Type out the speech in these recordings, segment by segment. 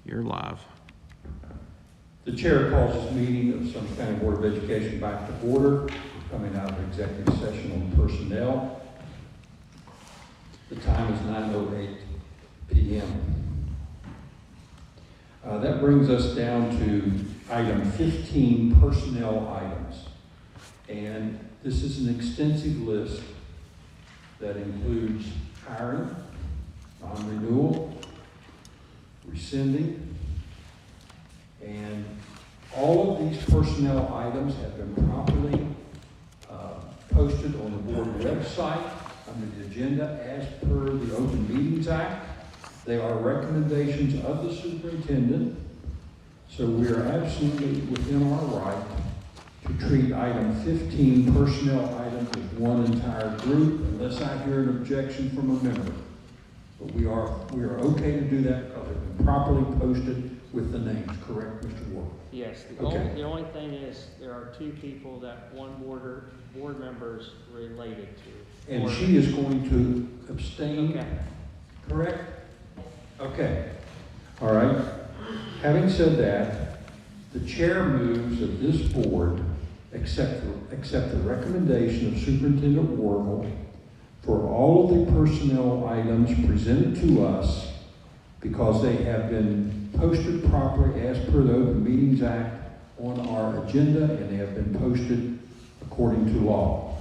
You're live. The chair calls this meeting of Sumner County Board of Education back to order. We're coming out of executive session on personnel. The time is 9:08 p.m. That brings us down to item 15, personnel items. And this is an extensive list that includes hiring, non-renewal, rescinding, and all of these personnel items have been properly posted on the board website under the agenda as per the Open Meetings Act. They are recommendations of the superintendent, so we are absolutely within our right to treat item 15 personnel items as one entire group unless I hear an objection from a member. But we are okay to do that because they've been properly posted with the names, correct, Mr. Ward? Yes, Okay. the only thing is, there are two people that one board member's related to. And she is going to abstain, Okay. correct? Okay. All right. Having said that, the chair moves that this board accept the recommendation of Superintendent Warble for all of the personnel items presented to us because they have been posted properly as per the Open Meetings Act on our agenda, and they have been posted according to law.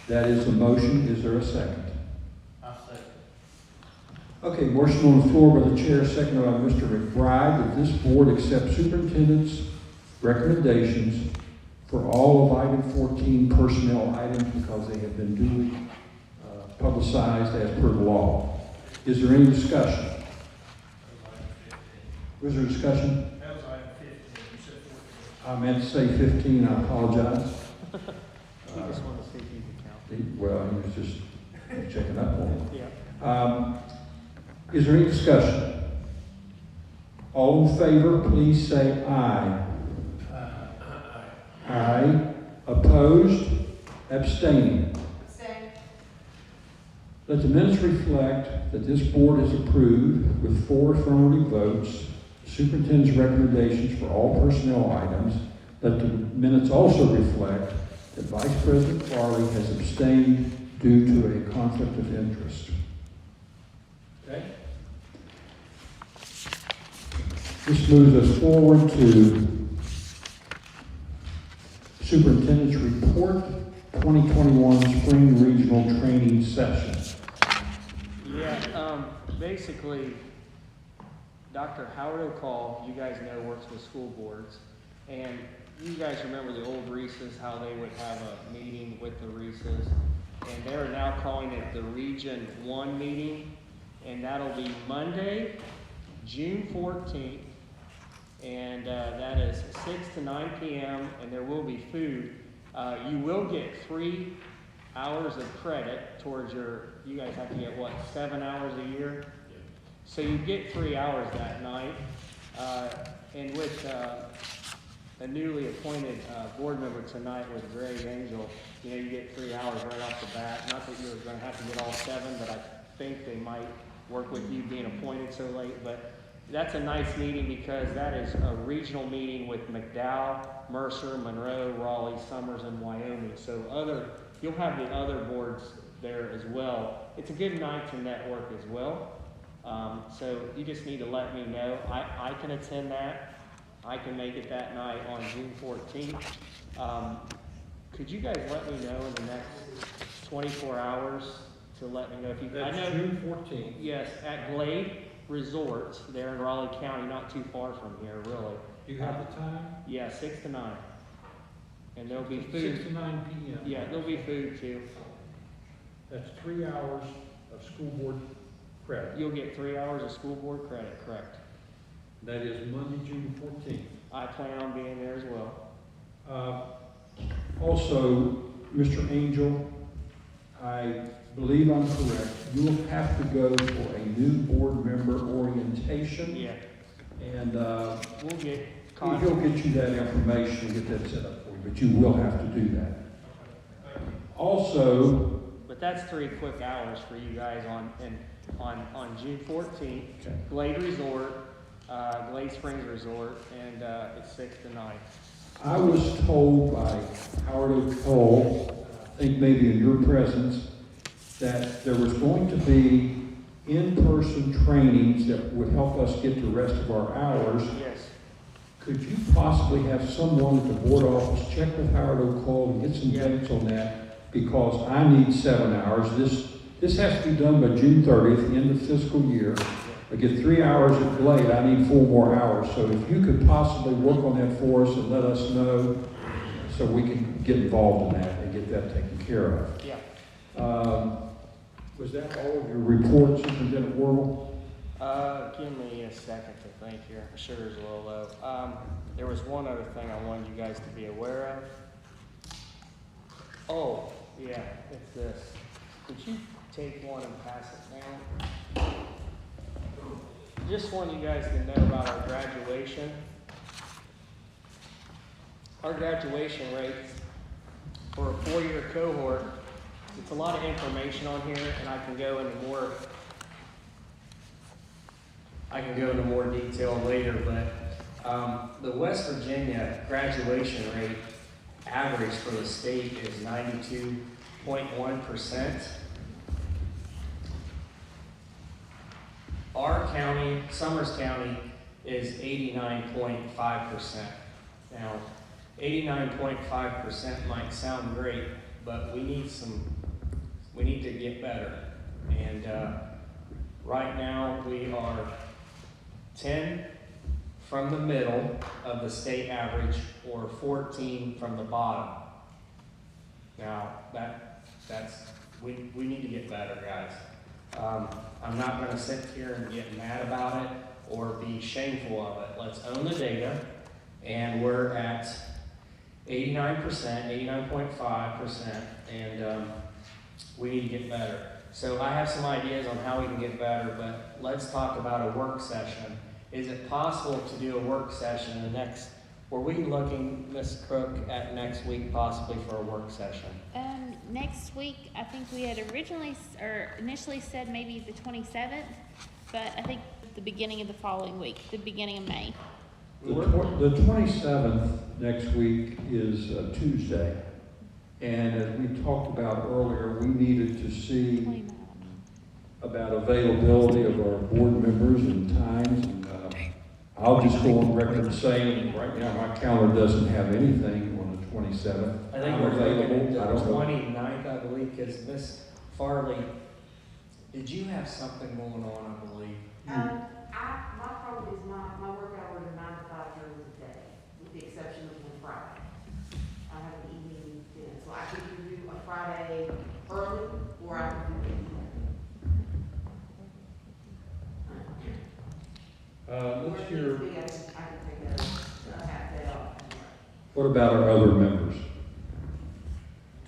That is the motion. Is there a second? I'll second. Okay, motion on the floor by the chair, seconded by Mr. McBride, that this board accept superintendent's recommendations for all of item 14 personnel items because they have been duly publicized as per the law. Is there any discussion? Was there discussion? That was item 15, you said 14. I meant to say 15, I apologize. He just wanted to see if you could count. Well, he was just checking up on it. Yeah. Is there any discussion? All in favor, please say aye. Aye. Opposed? Abstaining? Abstain. Let the minutes reflect that this board has approved with 4 affirmative votes superintendent's recommendations for all personnel items. Let the minutes also reflect that Vice President Farley has abstained due to a conflict of interest. Okay? This moves us forward to Superintendent's Report 2021 Spring Regional Training Session. Yeah, basically, Dr. Howard O'Call, you guys know, works with school boards, and you guys remember the old Reeses, how they would have a meeting with the Reeses, and they're now calling it the Region 1 meeting, and that'll be Monday, June 14th, and that is 6 to 9 p.m., and there will be food. You will get 3 hours of credit towards you guys have to get, what, 7 hours a year? So you get 3 hours that night, and with a newly appointed board member tonight with Greg Angel, you get 3 hours right off the bat. Not that you're going to have to get all 7, but I think they might work with you being appointed so late. But that's a nice meeting because that is a regional meeting with McDowell, Mercer, Monroe, Raleigh, Summers, and Wyoming. So you'll have the other boards there as well. It's a good night to network as well. So you just need to let me know. I can attend that. I can make it that night on June 14th. Could you guys let me know in the next 24 hours to let me know if you... That's I know, June 14th. yes, at Glade Resort there in Raleigh County, not too far from here, really. Do you have the time? Yeah, 6 to 9. And there'll be food. 6 to 9 p.m. Yeah, there'll be food too. That's 3 hours of school board credit. You'll get 3 hours of school board credit, correct? That is Monday, June 14th. I plan on being there as well. Also, Mr. Angel, I believe I'm correct. You'll have to go for a new board member orientation. Yeah, And we'll get he'll get you that information and get that set up for you, but you will have to do that. Also, but that's 3 quick hours for you guys on June 14th. okay. Glade Resort, Glade Springs Resort, and it's 6 to 9. I was told by Howard O'Cole, I think maybe in your presence, that there was going to be in-person trainings that would help us get the rest of our hours. Yes. Could you possibly have someone at the board office check with Howard O'Cole and get some Yeah. dates on that? Because I need 7 hours. This has to be done by June 30th, the end of fiscal year. I get 3 hours at Glade, I need 4 more hours. So if you could possibly work on that for us and let us know so we can get involved in that and get that taken care of. Yeah. Was that all of your reports, Superintendent Worrell? Give me a second to think here. Sugar's a little low. There was one other thing I wanted you guys to be aware of. Oh, yeah, it's this. Could you take one and pass it down? Just want you guys to know about our graduation. Our graduation rates for a 4-year cohort, it's a lot of information on here, and I can go into more detail later, but the West Virginia graduation rate average for the state is 92.1%. Our county, Summers County, is 89.5%. Now, 89.5% might sound great, but we need to get better. And right now, we are 10 from the middle of the state average, or 14 from the bottom. Now, we need to get better, guys. I'm not going to sit here and get mad about it or be shameful of it. Let's own the data, and we're at 89%, 89.5%, and we need to get better. So I have some ideas on how we can get better, but let's talk about a work session. Is it possible to do a work session in the next, were we looking, Ms. Crook, at next week possibly for a work session? Next week, I think we had initially said maybe the 27th, but I think the beginning of the following week, the beginning of May. The 27th next week is Tuesday. And as we talked about earlier, we needed to see about availability of our board members and times. And, I'll just go on record saying right now my calendar doesn't have anything on the 27th. I think I'm we're looking available. I at the don't know. 29th, I believe, because Miss Farley, did you have something going on, I believe? My problem is my work hours are 9 to 5 during the day, with the exception of one Friday. I have an evening, so I can either do a Friday early, or I can do it evening. Let's hear, I can take a half day off. what about our other members?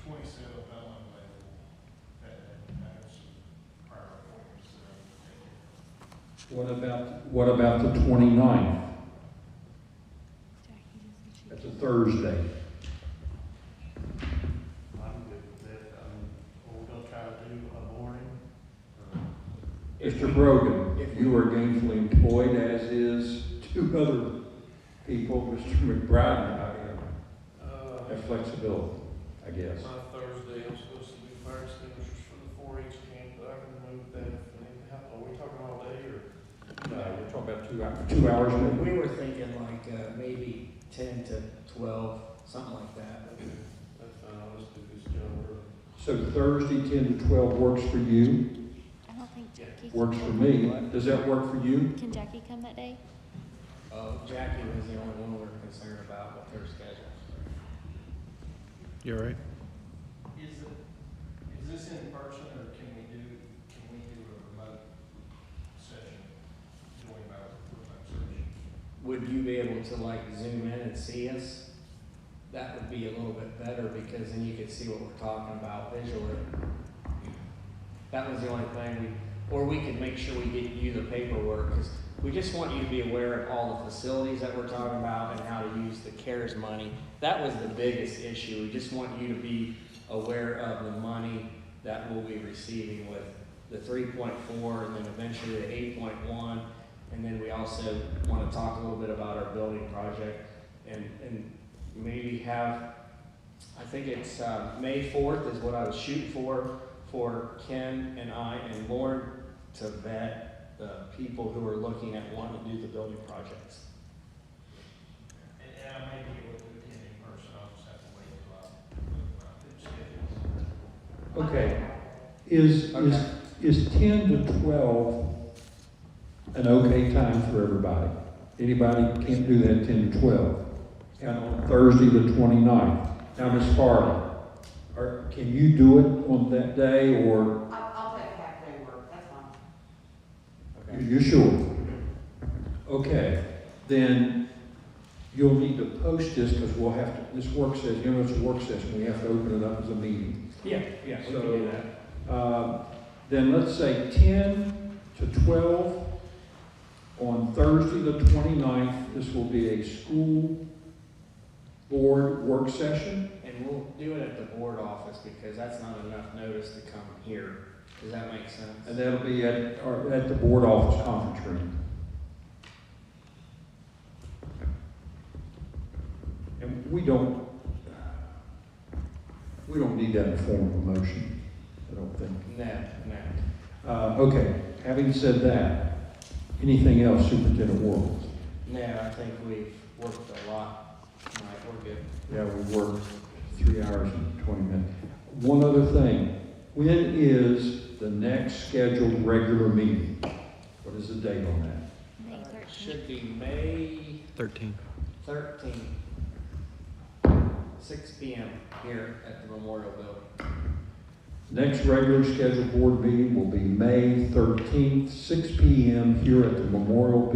27th, I'm unavailable. I have some prior appointments that I'm taking. What about the 29th? That's a Thursday. I'm good with that. We're gonna try to do a morning. Mr. Brogan, if you are gainfully employed, as is 2 other people, Mr. McBride and I have flexibility, I guess. My Thursday, I'm supposed to do fire extinguishers for the 4-H camp, but I can move that if I need to help. Are we talking all day or? No, we're talking about 2 hours. We were thinking like maybe 10 to 12, something like that. That's fine, I'll just do this job early. So Thursday, 10 to 12 works for you, I don't think Jackie. works for me. Does that work for you? Can Jackie come that day? Jackie was the only one we were concerned about with her schedule. You're right. Is this in person, or can we do a remote session? Join our remote session? Would you be able to like zoom in and see us? That would be a little bit better, because then you could see what we're talking about visually. That was the only thing or we could make sure we get you the paperwork, because we just want you to be aware of all the facilities that we're talking about and how to use the CARES money. That was the biggest issue. We just want you to be aware of the money that we'll be receiving with the 3.4 and then eventually the 8.1. And then we also want to talk a little bit about our building project and maybe have, I think it's May 4th is what I was shooting for Ken and I and Lauren to vet the people who are looking at wanting to do the building projects. And I may be able to attend in person, I'll just have to wait till I look at the schedule. Okay, is 10 to 12 an okay time for everybody? Anybody can't do that 10 to 12? And on Thursday, the 29th. Now, Ms. Farley, can you do it on that day, or I'll take half day work, that's fine. Okay. you're sure? Okay, then you'll need to post this, because we'll have to, this work session, you know, it's a work session, we have to open it up as a meeting. Yeah, we can do that. Then let's say 10 to 12 on Thursday, the 29th. This will be a school board work session. And we'll do it at the board office because that's not enough notice to come here. Does that make sense? And that'll be at the board office conference room. And we don't need that in the form of a motion, I don't think. No. Okay, having said that, anything else, Superintendent Warble? No, I think we've worked a lot tonight. We're good. Yeah, we worked 3 hours and 20 minutes. One other thing, when is the next scheduled regular meeting? What is the date on that? May 13th. Should be May 13. 13th, 6 p.m. here at the Memorial Building. Next regular scheduled board meeting will be May 13th, 6 p.m. here at the Memorial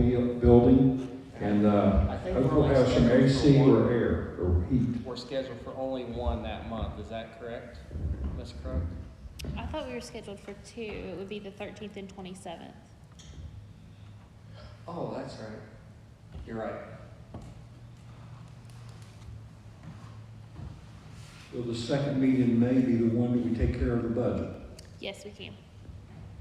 Building. And I think hope we're we'll only have some scheduled AC for one. or air or heat. We're scheduled for only one that month. Is that correct, Ms. Crook? I thought we were scheduled for 2. It would be the 13th and 27th. Oh, that's right. You're right. So the second meeting may be the one that we take care of the budget. Yes, we can.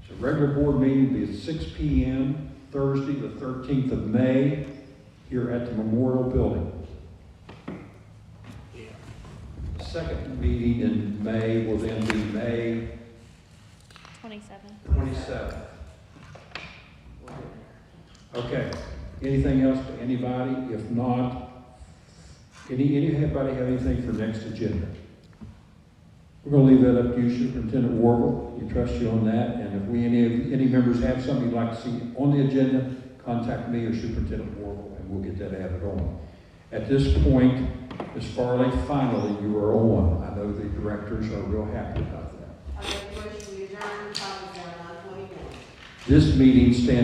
So regular board meeting will be at 6 p.m. Thursday, the 13th of May, here at the Memorial Building. Yeah. The second meeting in May will then be May 27th. 27th. Okay, anything else to anybody? If not, anybody have anything for next agenda? We're going to leave that up to you, Superintendent Warble. We trust you on that. And if any members have something you'd like to see on the agenda, contact me or Superintendent Warble, and we'll get that added on. At this point, Ms. Farley, finally you are on. I know the directors are real happy about that. I make a motion, we adjourn, time is now 9:21. This meeting stands